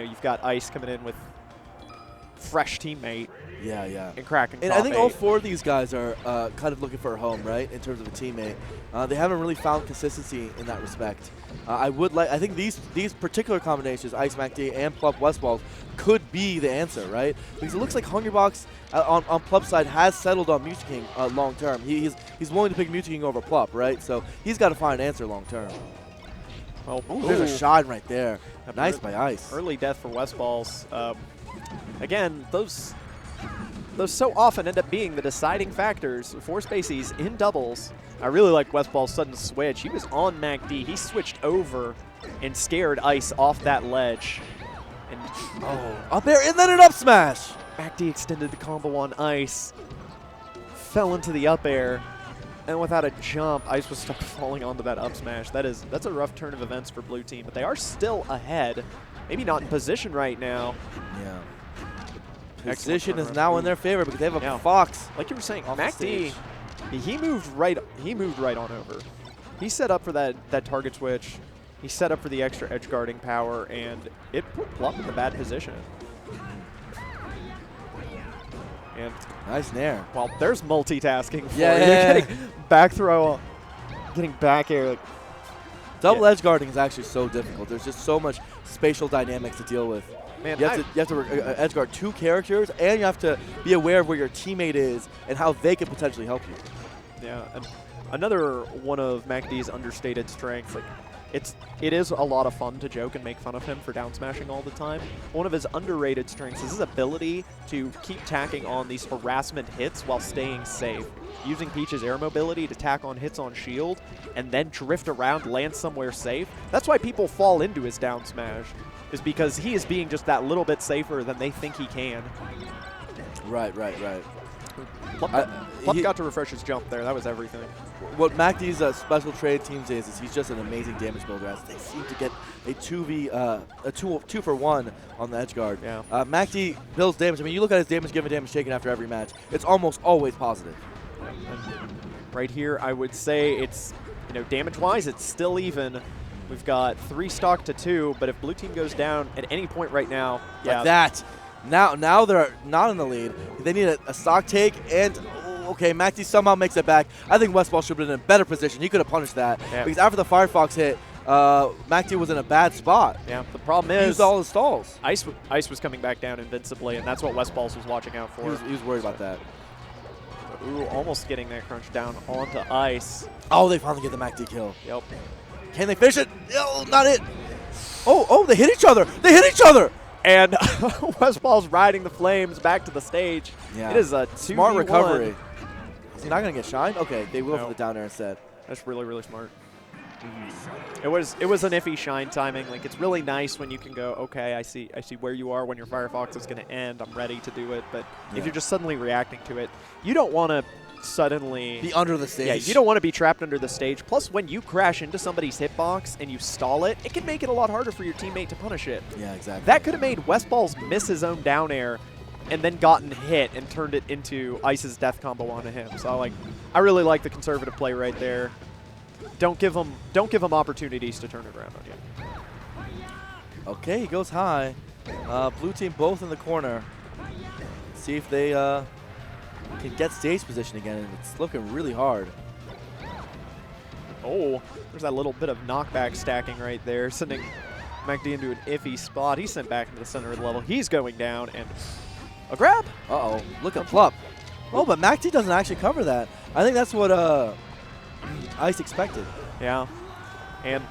you've got Ice coming in with fresh teammate. Yeah, yeah. And cracking. And I think all 4 of these guys are kind of looking for a home, right, in terms of a teammate. They haven't really found consistency in that respect. I think these particular combinations, Ice, MacD, and Plup, Westballz, could be the answer, right? Because it looks like Hungrybox on Plup's side has settled on King long term. He's willing to pick King over Plup, right? So he's got to find an answer long term. Well, there's a shine right there. Nice by Ice. Early death for Westballz. Again, those so often end up being the deciding factors for Spaceys in doubles. I really like Westballz's sudden switch. He was on MacD. He switched over and scared Ice off that ledge. And up there, and then an up smash. MacD extended the combo on Ice, fell into the up air, and without a jump, Ice was stuck falling onto that up smash. That's a rough turn of events for Blue Team, but they are still ahead. Maybe not in position right now. Yeah. Position is now in their favor because they have a Fox. Like you were saying, MacD, he moved right on over. He set up for that target switch. He set up for the extra edge guarding power, and it put Plup in a bad position. And nice nair. Well, there's multitasking for you. Yeah. Getting back throw, getting back air. Double edge guarding is actually so difficult. There's just so much spatial dynamics to deal with. Man, you have to edge guard 2 characters, and you have to be aware of where your teammate is and how they could potentially help you. Yeah, and another one of MacD's understated strengths. Like, it is a lot of fun to joke and make fun of him for down smashing all the time. One of his underrated strengths is his ability to keep tacking on these harassment hits while staying safe. Using Peach's air mobility to tack on hits on shield and then drift around, land somewhere safe. That's why people fall into his down smash, is because he is being just that little bit safer than they think he can. Right. Plup got to refresh his jump there. That was everything. What MacD's special trade teams is he's just an amazing damage builder, as they seem to get a 2-for-1 on the edge guard. Yeah. MacD builds damage. I mean, you look at his damage given, damage taken after every match. It's almost always positive. And right here, I would say it's, damage-wise, it's still even. We've got 3 stock to 2, but if Blue Team goes down at any point right now, like that. Now they're not in the lead. They need a stock take, and okay, MacD somehow makes it back. I think Westballz should have been in a better position. He could have punished that because after the Firefox hit, MacD was in a bad spot. Yeah, the problem is he used all his stalls. Ice was coming back down invincibly, and that's what Westballz was watching out for. He was worried about that. Ooh, almost getting that crunch down onto Ice. Oh, they finally get the MacD kill. Yep. Can they finish it? Oh, not it. Oh, they hit each other. They hit each other. And Westballz riding the flames back to the stage. Yeah. It is a 2v1. Smart recovery. Is he not going to get shined? Okay, they will for the down air instead. That's really, really smart. It was an iffy shine timing. Like, it's really nice when you can go, okay, I see where you are when your Firefox is going to end. I'm ready to do it. But if you're just suddenly reacting to it, you don't want to suddenly be under the stage. Yeah, you don't want to be trapped under the stage. Plus, when you crash into somebody's hitbox and you stall it, it can make it a lot harder for your teammate to punish it. Yeah, exactly. That could have made Westballz miss his own down air and then gotten hit and turned it into Ice's death combo onto him. So I really like the conservative play right there. Don't give him opportunities to turn it around on you. Okay, he goes high. Blue team both in the corner. See if they can get stage position again, and it's looking really hard. Oh, there's that little bit of knockback stacking right there, sending MacD into an iffy spot. He's sent back into the center of the level. He's going down, and a grab. Uh-oh, look at Plup. Oh, but MacD doesn't actually cover that. I think that's what Ice expected. Yeah, and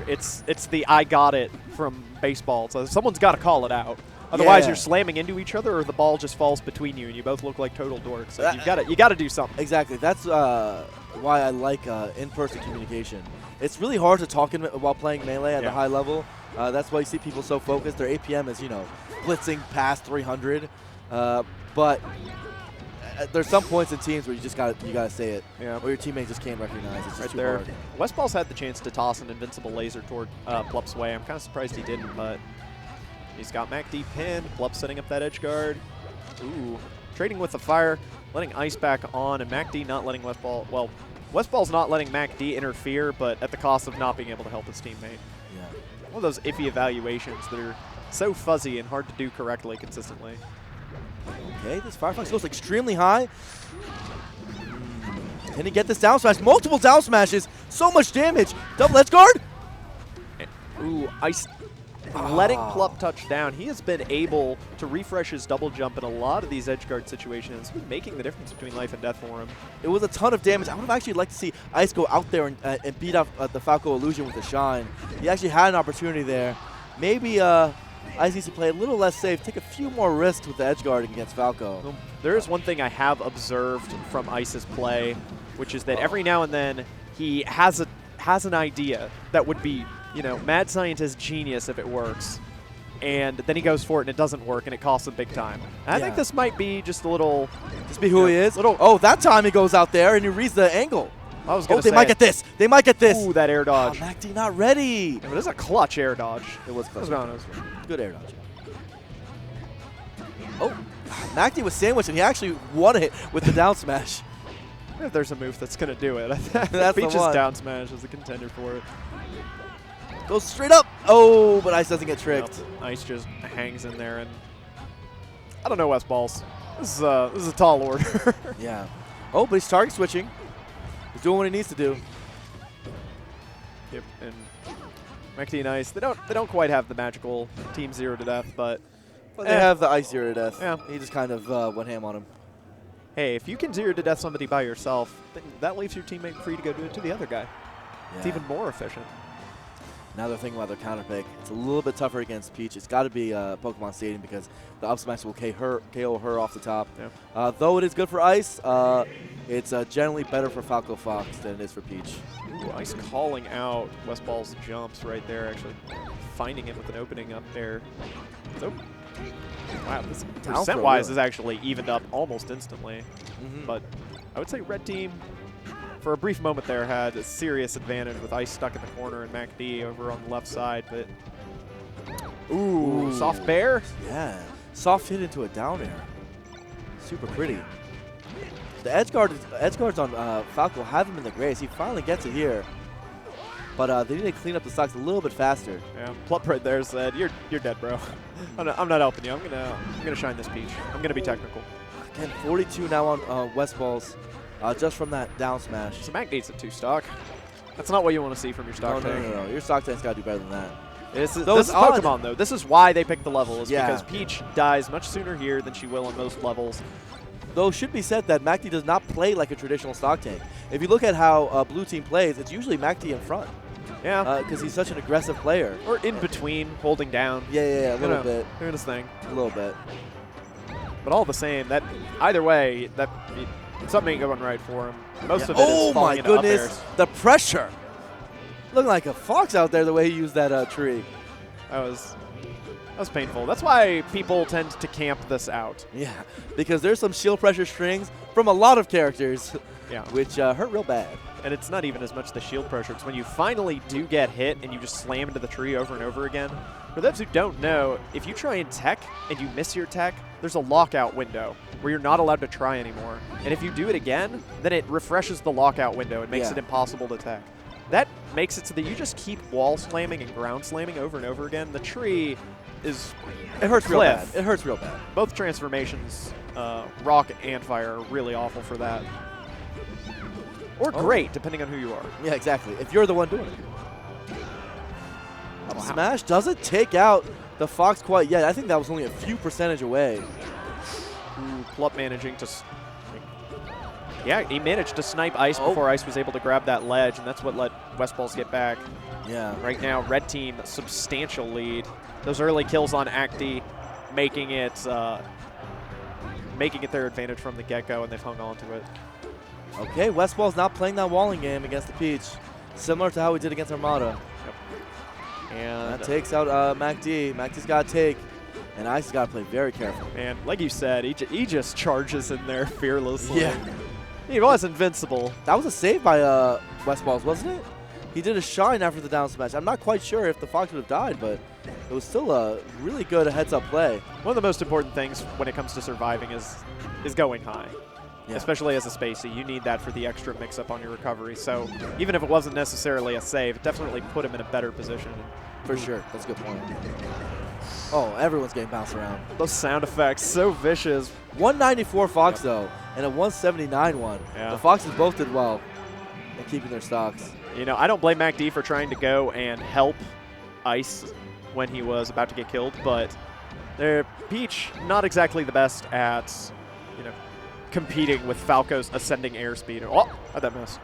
it's the I got it from baseball. So someone's got to call it out. Otherwise, you're slamming into each other, or the ball just falls between you, and you both look like total dorks. So you got to do something. Exactly. That's why I like in-person communication. It's really hard to talk while playing Melee at a high level. That's why you see people so focused. Their APM is, blitzing past 300. But there's some points in teams where you gotta say it, or your teammate just can't recognize it. It's just too hard. Westballz had the chance to toss an invincible laser toward Plup's way. I'm kind of surprised he didn't, but he's got MacD pinned. Plup setting up that edge guard. Ooh, trading with the fire, letting Ice back on, and MacD not letting Westballz. Well, Westballz not letting MacD interfere, but at the cost of not being able to help his teammate. Yeah. One of those iffy evaluations that are so fuzzy and hard to do correctly consistently. Okay, this Firefox goes extremely high. Can he get this down smash? Multiple down smashes. So much damage. Double edge guard. Ooh, Ice letting Plup touch down. He has been able to refresh his double jump in a lot of these edge guard situations, making the difference between life and death for him. It was a ton of damage. I would have actually liked to see Ice go out there and beat up the Falco Illusion with a shine. He actually had an opportunity there. Maybe Ice needs to play a little less safe, take a few more risks with the edge guarding against Falco. Well, there is one thing I have observed from Ice's play, which is that every now and then he has an idea that would be, you know, mad scientist genius if it works, and then he goes for it and it doesn't work and it costs him big time. And I think this might be just a little, just be who he is. Oh, that time he goes out there and he reads the angle. I was gonna say they might get this. They might get this. Ooh, that air dodge. MacD not ready. Yeah, but it's a clutch air dodge. It was clutch. It was good air dodge. Oh, MacD was sandwiched and he actually won it with the down smash. If there's a move that's gonna do it, that's Peach's the one. down smash is a contender for it. Goes straight up. Oh, but Ice doesn't get tricked. Nope. Ice just hangs in there, and I don't know, Westballz. This is a tall order. Yeah. Oh, but he's target switching. He's doing what he needs to do. Yep. And MacD and Ice, they don't quite have the magical team 0 to death, but they have the Ice 0 to death. Yeah. He just kind of went ham on him. Hey, if you can 0 to death somebody by yourself, then that leaves your teammate free to go do it to the other guy. Yeah. It's even more efficient. Now they're thinking about their counterpick. It's a little bit tougher against Peach. It's got to be Pokemon Stadium because the up smash will KO her off the top. Yeah. Though it is good for Ice, it's generally better for Falco Fox than it is for Peach. Ooh, Ice calling out Westballz jumps right there, actually finding him with an opening up there. So, wow, this percent-wise is actually evened up almost instantly. But I would say red team, for a brief moment there, had a serious advantage with Ice stuck in the corner and MacD over on the left side. But ooh, soft bear. Yeah, soft hit into a down air. Super pretty. The edge guards on Falco have him in the grace. He finally gets it here. But they need to clean up the stocks a little bit faster. Yeah, Plup right there said, "You're dead, bro. I'm not helping you. I'm gonna shine this Peach. I'm gonna be technical." Again, 42 now on Westballz, just from that down smash. So MacD's a 2-stock. That's not what you want to see from your stock tank. No. Your stock tank's got to do better than that. This is Pokemon, though. This is why they picked the level, is because Peach dies much sooner here than she will on most levels. Though it should be said that MacD does not play like a traditional stock tank. If you look at how Blue Team plays, it's usually MacD in front. Yeah. Because he's such an aggressive player. Or in between, holding down. Yeah, a little bit. Doing his thing. A little bit. But all the same, that either way, something ain't going right for him. Most of it is falling into up airs. Oh my goodness, the pressure. Looking like a fox out there the way he used that tree. That was painful. That's why people tend to camp this out. Yeah, because there's some shield pressure strings from a lot of characters, which hurt real bad. And it's not even as much the shield pressure. It's when you finally do get hit and you just slam into the tree over and over again. For those who don't know, if you try and tech and you miss your tech, there's a lockout window where you're not allowed to try anymore. And if you do it again, then it refreshes the lockout window and makes it impossible to tech. That makes it so that you just keep wall slamming and ground slamming over and over again. The tree is It hurts real bad. It hurts real bad. Both transformations, rock and fire, are really awful for that. Or great, depending on who you are. Yeah, exactly. If you're the one doing it. Up smash doesn't take out the Fox quite yet. I think that was only a few percentage away. Ooh, Plup managing to... Yeah, he managed to snipe Ice before Ice was able to grab that ledge, and that's what let Westballz get back. Yeah. Right now, red team, substantial lead. Those early kills on MacD making it their advantage from the get-go, and they've hung on to it. Okay, Westballz not playing that walling game against the Peach, similar to how we did against Armada. Yep. And that takes out MacD. MacD's got to take, and Ice has got to play very careful. And like you said, he just charges in there fearlessly. Yeah. He was invincible. That was a save by Westballz, wasn't it? He did a shine after the down smash. I'm not quite sure if the Fox would have died, but it was still a really good heads-up play. One of the most important things when it comes to surviving is going high. Yeah. Especially as a spacey, you need that for the extra mix-up on your recovery. So even if it wasn't necessarily a save, it definitely put him in a better position. For sure. That's a good point. Oh, everyone's getting bounced around. Those sound effects, so vicious. 194 Fox, though, and a 179 one. Yeah. The Foxes both did well in keeping their stocks. You know, I don't blame MacD for trying to go and help Ice when he was about to get killed, but Peach not exactly the best at, you know, competing with Falco's ascending airspeed. Oh, how'd that miss?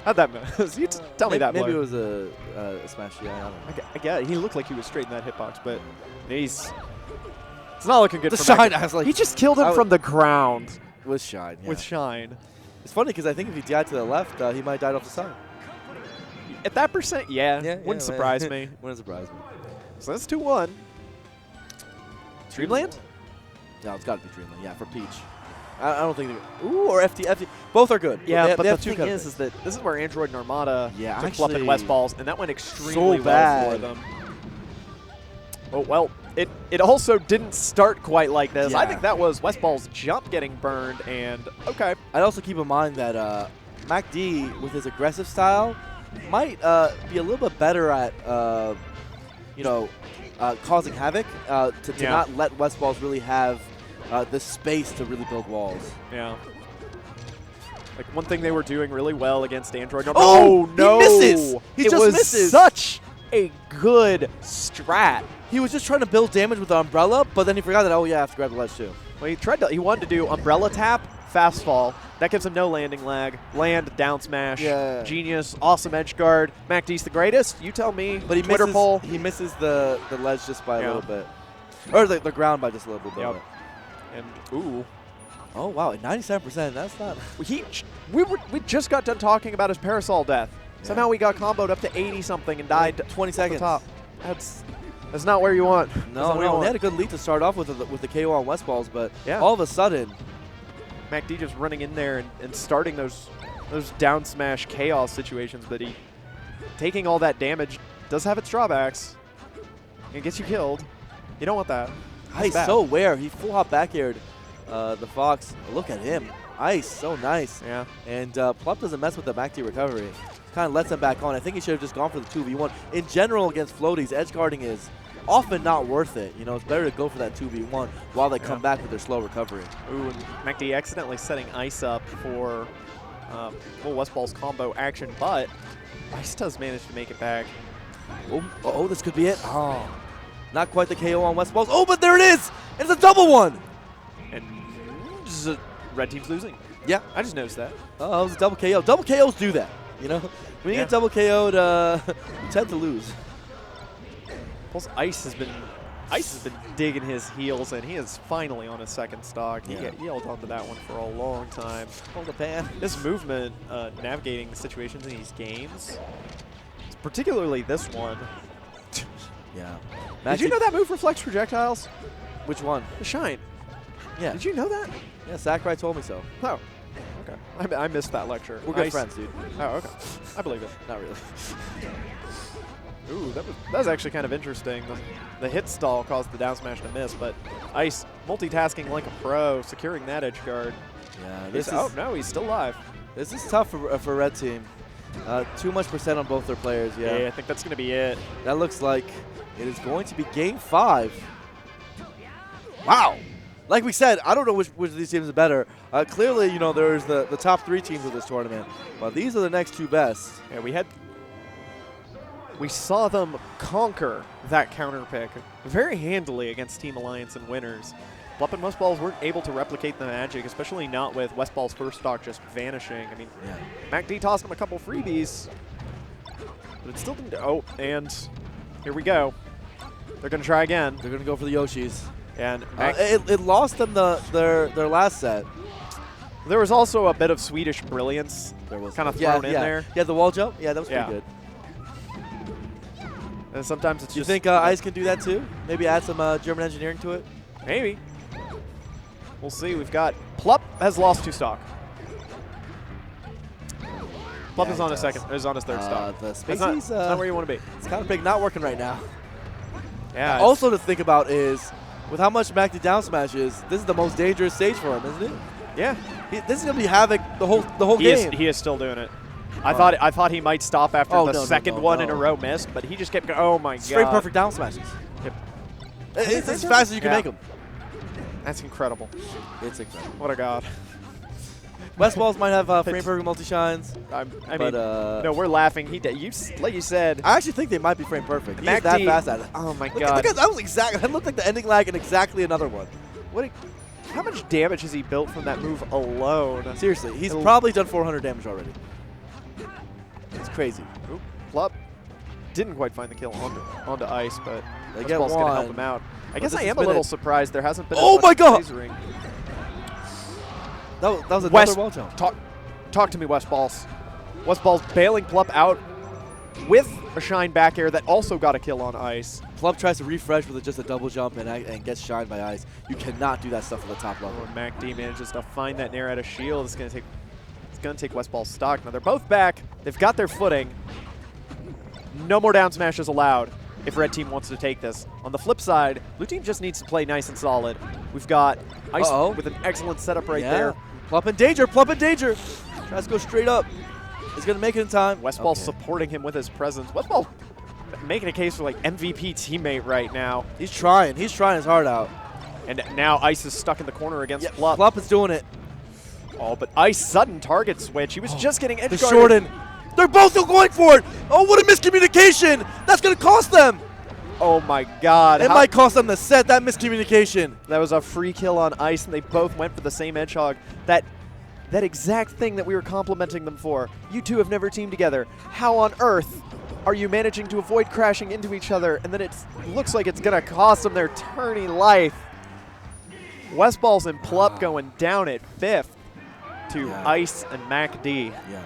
How'd that miss? You tell me that. Maybe Blair. it was a smash. Yeah, I don't know. I get it. He looked like he was straight in that hitbox, but it's not looking good The for Shine, MacD. I was like, He just killed him from the ground with Shine. Yeah. with Shine. It's funny because I think if he died to the left, he might have died off the side. At that percent, wouldn't surprise me. Wouldn't surprise me. So that's 2-1. Dreamland? No, it's got to be Dreamland. Yeah, for Peach. I don't think they. Ooh, or FT. Both are good. Yeah, but they have the thing is that this is where Android and Armada took Plup and Westballz, and that went extremely well for them. Oh, well, it also didn't start quite like this. Yeah. I think that was Westballz' jump getting burned, and okay. I'd also keep in mind that MacD, with his aggressive style, might be a little bit better at, causing havoc to not let Westballz really have the space to really build walls. Yeah. Like, one thing they were doing really well against Android. Oh, no! He misses! He just misses! It was such a good strat. He was just trying to build damage with the umbrella, but then he forgot that, oh yeah, I have to grab the ledge too. Well, he wanted to do umbrella tap, fast fall. That gives him no landing lag. Land, down smash. Yeah. Genius, awesome edge guard. MacD's the greatest. You tell me. But he Twitter misses, poll. he misses the ledge just by a little bit. Or the ground by just a little bit. Yep. And, ooh. Oh, wow, 97%. That's not. We just got done talking about his parasol death. Yeah. Somehow we got comboed up to 80-something and died 20 seconds. Top. That's not where you want. No, they had a good lead to start off with the KO on Westballz, but yeah. all of a sudden, MacD just running in there and starting those down smash chaos situations, but he taking all that damage does have its drawbacks. It gets you killed. You don't want that. Ice so aware. He full hop back aired the Fox. Look at him. Ice, so nice. Yeah. And Plup doesn't mess with the MacD recovery. Kind of lets him back on. I think he should have just gone for the 2v1. In general, against floaties, edge guarding is often not worth it. You know, it's better to go for that 2v1 while they come back with their slow recovery. Ooh, and MacD accidentally setting Ice up for full Westballz combo action, but Ice does manage to make it back. Oh, this could be it. Oh, not quite the KO on Westballz. Oh, but there it is. It's a double one. And red team's losing. Yeah. I just noticed that. Oh, it was a double KO. Double KOs do that. You know, when you get double KO'd, you tend to lose. Plus, Ice has been digging his heels, and he is finally on his second stock. He held on to that one for a long time. Hold the pan. This movement, navigating the situations in these games, particularly this one. Yeah. Did you know that move reflects projectiles? Which one? The Shine. Yeah. Did you know that? Yeah, Sakurai told me so. Oh. Okay. I missed that lecture. We're good friends, dude. Oh, okay. I believe it. Not really. Ooh, that was actually kind of interesting. The hit stall caused the down smash to miss, but Ice multitasking like a pro, securing that edge guard. Yeah. Oh no, he's still alive. This is tough for red team. Too much percent on both their players. Yeah. I think that's gonna be it. That looks like it is going to be game 5. Wow. Like we said, I don't know which of these teams is better. Clearly, you know, there's the top 3 teams of this tournament, but these are the next 2 best. Yeah, we saw them conquer that counter pick very handily against Team Alliance and winners. Plup and Westballz weren't able to replicate the magic, especially not with Westballz first stock just vanishing. I mean, MacD tossed him a couple freebies, but it still didn't. Oh, and here we go. They're going to try again. They're going to go for the Yoshis. And it lost them their last set. There was also a bit of Swedish brilliance kind of thrown in there. Yeah, the wall jump. Yeah, that was pretty good. And sometimes it's You think Ice can do that too? Maybe add some German engineering to it? Maybe. We'll see. We've got Plup has lost 2 stock. Plup is on his third stock. The that's not where you want to be. It's kind of big, not working right now. Yeah. Also to think about is, with how much MacD down smash is, this is the most dangerous stage for him, isn't it? Yeah. This is gonna be havoc the whole game. He is still doing it. I thought he might stop after the second one in a row missed, but he just kept going. Oh my god! Straight perfect down smashes. Yep. It's as fast as you can make them. That's incredible. It's incredible. What a god. Westballz might have frame perfect multi-shines. I But, mean, no, we're laughing. Like you said, I actually think they might be frame perfect. He's MacD, that fast at it. oh my Look god. at, that was exactly. That looked like the ending lag in exactly another one. How much damage has he built from that move alone? Seriously, he's probably done 400 damage already. It's crazy. Oop, Plup didn't quite find the kill onto ice, but They get Westballz going to help one. him out. I guess this I has am a been little surprised there hasn't been Oh as my much God! lasering. That was another West, wall jump. talk to me, Westballz. Westballz bailing Plup out with a shine back air that also got a kill on ice. Plup tries to refresh with just a double jump and gets shined by ice. You cannot do that stuff at the top level. Oh, MacD manages to find that nair out of shield. It's going to take Westballz stock. Now they're both back. They've got their footing. No more down smashes allowed if red team wants to take this. On the flip side, blue team just needs to play nice and solid. We've got ice with an excellent setup right there. Plup in danger. Plup in danger. Tries to go straight up. He's going to make it in time. Westballz supporting him with his presence. Westballz making a case for like MVP teammate right now. He's trying. He's trying his heart out. And now Ice is stuck in the corner against Plup. Plup is doing it. Oh, but Ice sudden target switch. He was just getting edge The guarded. shorten. They're both still going for it. Oh, what a miscommunication. That's going to cost them. Oh my god. It might cost them the set, that miscommunication. That was a free kill on Ice, and they both went for the same hedgehog. That exact thing that we were complimenting them for. You two have never teamed together. How on earth are you managing to avoid crashing into each other, and then it looks like it's going to cost them their tourney life? Westballz and Plup going down at 5th to Ice and MacD. Yeah.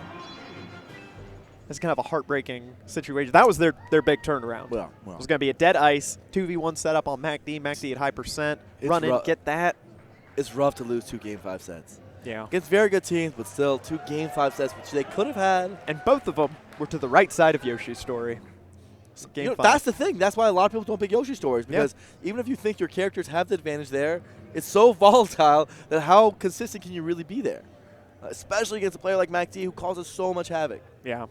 It's kind of a heartbreaking situation. That was their big turnaround. Well. It was going to be a dead Ice, 2v1 setup on MacD. MacD at high percent. Run in, get that. It's rough to lose 2 Game 5 sets. Yeah. Against very good teams, but still 2 Game 5 sets, which they could have had. And both of them were to the right side of Yoshi's story. Game 5. That's the thing. That's why a lot of people don't pick Yoshi stories, because even if you think your characters have the advantage there, it's so volatile that how consistent can you really be there? Especially against a player like MacD who causes so much havoc. Yeah.